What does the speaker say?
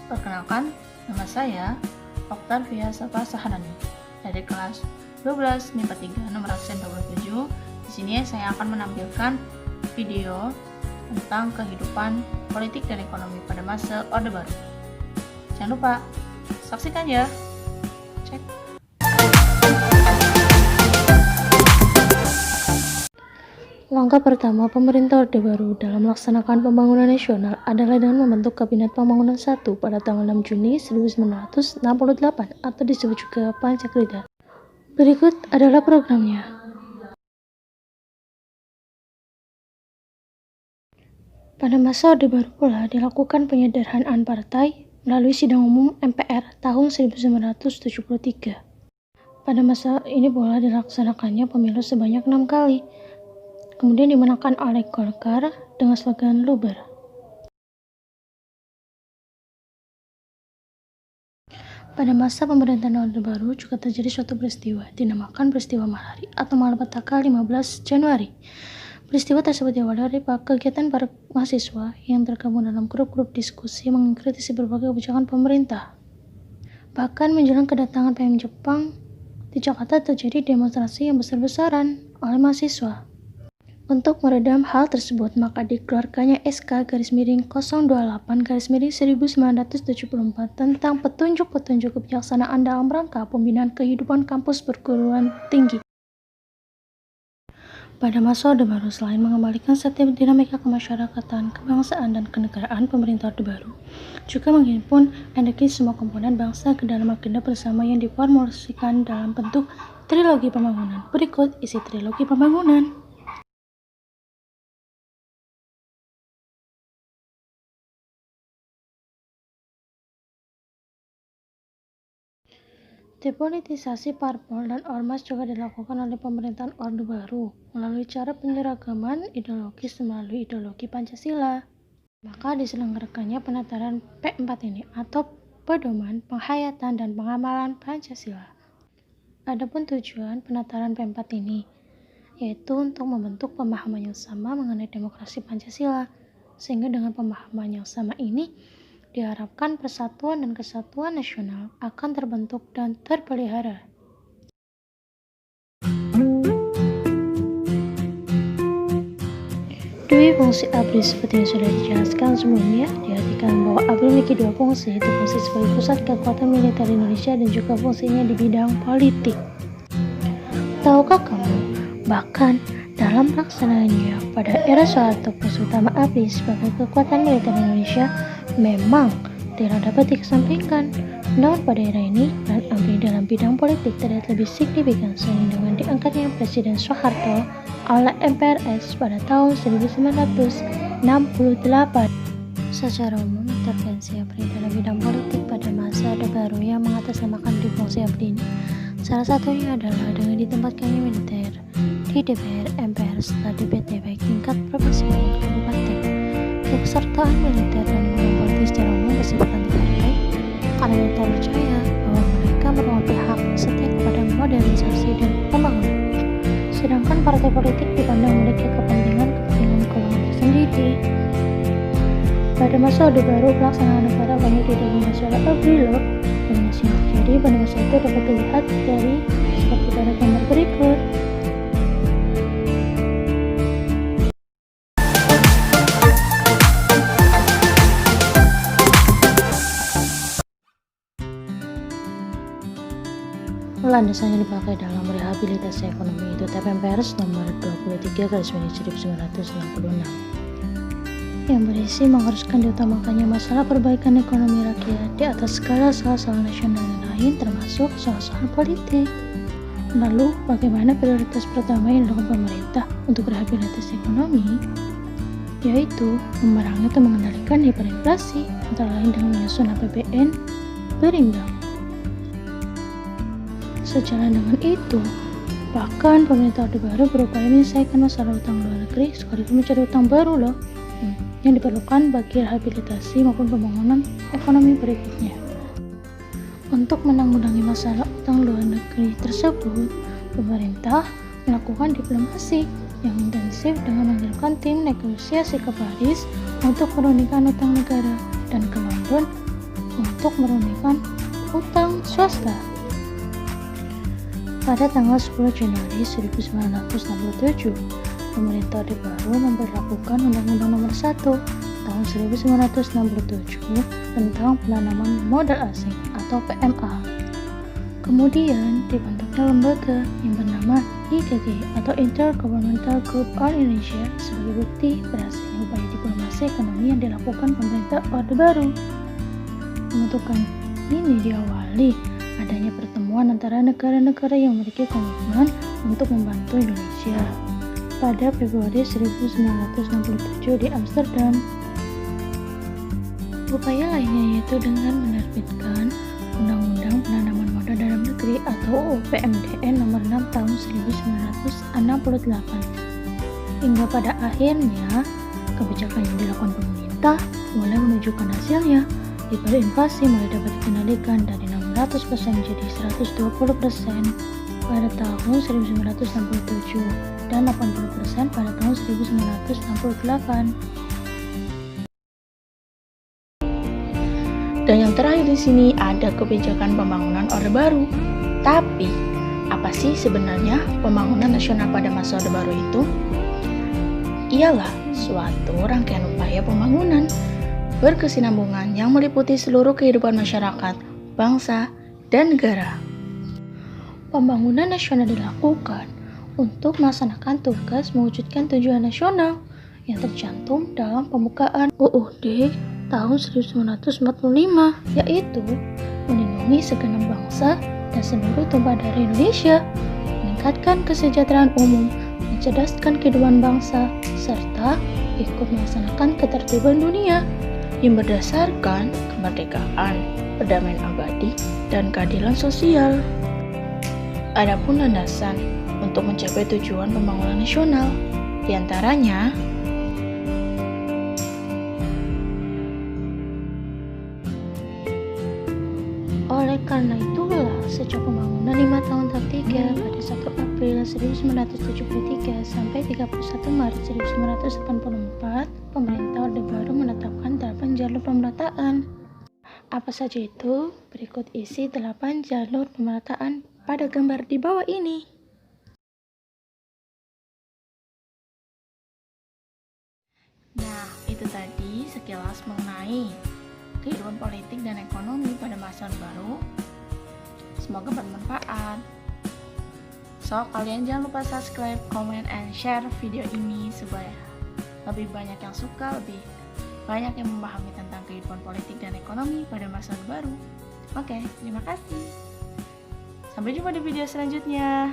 Perkenalkan, nama saya Oktavia Safa Saharani dari kelas 12 MIPA 3 nomor absen 27. Di sini saya akan menampilkan video tentang kehidupan politik dan ekonomi pada masa Orde Baru. Jangan lupa saksikan ya. Cek. Langkah pertama pemerintah Orde Baru dalam melaksanakan pembangunan nasional adalah dengan membentuk Kabinet Pembangunan 1 pada tanggal 6 Juni 1968 atau disebut juga Pancakrida. Berikut adalah programnya. Pada masa Orde Baru pula dilakukan penyederhanaan partai melalui Sidang Umum MPR tahun 1973. Pada masa ini pula dilaksanakannya pemilu sebanyak 6 kali. Kemudian dimenangkan oleh Golkar dengan slogan Luber. Pada masa pemerintahan Orde Baru juga terjadi suatu peristiwa dinamakan peristiwa Malari atau Malapetaka 15 Januari. Peristiwa tersebut diawali dari kegiatan para mahasiswa yang tergabung dalam grup-grup diskusi mengkritisi berbagai kebijakan pemerintah. Bahkan menjelang kedatangan PM Jepang, di Jakarta terjadi demonstrasi yang besar-besaran oleh mahasiswa. Untuk meredam hal tersebut, maka dikeluarkannya SK-28-1974 tentang petunjuk-petunjuk kebijaksanaan dalam rangka pembinaan kehidupan kampus perguruan tinggi. Pada masa Orde Baru, selain mengembalikan setiap dinamika kemasyarakatan, kebangsaan, dan kenegaraan, pemerintah Orde Baru juga menghimpun energi semua komponen bangsa ke dalam agenda bersama yang diformulasikan dalam bentuk trilogi pembangunan. Berikut isi trilogi pembangunan. Depolitisasi parpol dan ormas juga dilakukan oleh pemerintahan Orde Baru melalui cara penyeragaman ideologis melalui ideologi Pancasila. Maka diselenggarakannya penataran P4 ini atau Pedoman, Penghayatan, dan Pengamalan Pancasila. Adapun tujuan penataran P4 ini yaitu untuk membentuk pemahaman yang sama mengenai demokrasi Pancasila, sehingga dengan pemahaman yang sama ini diharapkan persatuan dan kesatuan nasional akan terbentuk dan terpelihara. Dui fungsi ABRI seperti yang sudah dijelaskan sebelumnya, diartikan bahwa ABRI memiliki dua fungsi, yaitu fungsi sebagai pusat kekuatan militer Indonesia dan juga fungsinya di bidang politik. Tahukah kamu, bahkan dalam pelaksanaannya pada era Soeharto fungsi utama ABRI sebagai kekuatan militer Indonesia memang tidak dapat dikesampingkan. Namun pada era ini, peran ABRI dalam bidang politik terlihat lebih signifikan seiring dengan diangkatnya Presiden Soeharto oleh MPRS pada tahun 1968. Secara umum, intervensi ABRI dalam bidang politik pada masa Orde Baru yang mengatasnamakan di fungsi ABRI ini, salah satunya adalah dengan ditempatkannya militer di DPR, MPR, serta DPT baik tingkat provinsi maupun kabupaten. Keikutsertaan militer dan bidang politik secara umum bersifat anti partai karena militer percaya bahwa mereka merupakan pihak setia kepada modernisasi dan pembangunan, sedangkan partai politik dipandang memiliki kepentingan keuangan tersendiri. Pada masa Orde Baru, pelaksanaan negara banyak didominasi oleh ABRI loh. Dominasi yang terjadi pada masa itu dapat dilihat dari seperti pada gambar berikut. Landasan yang dipakai dalam rehabilitasi ekonomi itu TPMPRS nomor 23/1966 yang berisi mengharuskan diutamakannya masalah perbaikan ekonomi rakyat di atas segala soal-soal nasional yang lain termasuk soal-soal politik. Lalu bagaimana prioritas pertama yang dilakukan pemerintah untuk rehabilitasi ekonomi? Yaitu memerangi atau mengendalikan hiperinflasi antara lain dengan menyusun APBN berimbang. Sejalan dengan itu, bahkan pemerintah Orde Baru berupaya menyelesaikan masalah utang luar negeri sekaligus mencari utang baru loh yang diperlukan bagi rehabilitasi maupun pembangunan ekonomi berikutnya. Untuk menanggulangi masalah utang luar negeri tersebut, pemerintah melakukan diplomasi yang intensif dengan mengirimkan tim negosiasi ke Paris untuk menurunkan utang negara dan ke London untuk menurunkan utang swasta. Pada tanggal 10 Januari 1967, pemerintah Orde Baru memberlakukan Undang-Undang Nomor 1 tahun 1967 tentang penanaman modal asing atau PMA. Kemudian dibentuknya lembaga yang bernama IGG atau Intergovernmental Group on Indonesia sebagai bukti berhasilnya upaya diplomasi ekonomi yang dilakukan pemerintah Orde Baru. Pembentukan ini diawali adanya pertemuan antara negara-negara yang memiliki komitmen untuk membantu Indonesia pada Februari 1967 di Amsterdam. Upaya lainnya yaitu dengan menerbitkan Undang-Undang Penanaman Modal Dalam Negeri atau UPMDN Nomor 6 Tahun 1968. Hingga pada akhirnya kebijakan yang dilakukan pemerintah mulai menunjukkan hasilnya. Hiperinflasi mulai dapat dikendalikan dari 600% menjadi 120% pada tahun 1967 dan 80% pada tahun 1968. Dan yang terakhir di sini ada kebijakan pembangunan Orde Baru. Tapi, apa sih sebenarnya pembangunan nasional pada masa Orde Baru itu? Ialah suatu rangkaian upaya pembangunan berkesinambungan yang meliputi seluruh kehidupan masyarakat, bangsa, dan negara. Pembangunan nasional dilakukan untuk melaksanakan tugas mewujudkan tujuan nasional yang tercantum dalam pembukaan UUD tahun 1945, yaitu melindungi segenap bangsa dan seluruh tumpah darah Indonesia, meningkatkan kesejahteraan umum, mencerdaskan kehidupan bangsa, serta ikut melaksanakan ketertiban dunia yang berdasarkan kemerdekaan, perdamaian abadi, dan keadilan sosial. Adapun landasan untuk mencapai tujuan pembangunan nasional, diantaranya oleh karena itulah sejak pembangunan 5 tahun tahap 3 pada 1 April 1973 sampai 31 Maret 1984, pemerintah Orde Baru menetapkan 8 jalur pemerataan. Apa saja itu? Berikut isi 8 jalur pemerataan pada gambar di bawah ini. Nah, itu tadi sekilas mengenai kehidupan politik dan ekonomi pada masa Orde Baru. Semoga bermanfaat. So, kalian jangan lupa subscribe, comment, and share video ini supaya lebih banyak yang suka, lebih banyak yang memahami tentang kehidupan politik dan ekonomi pada masa Orde Baru. Oke, terima kasih. Sampai jumpa di video selanjutnya.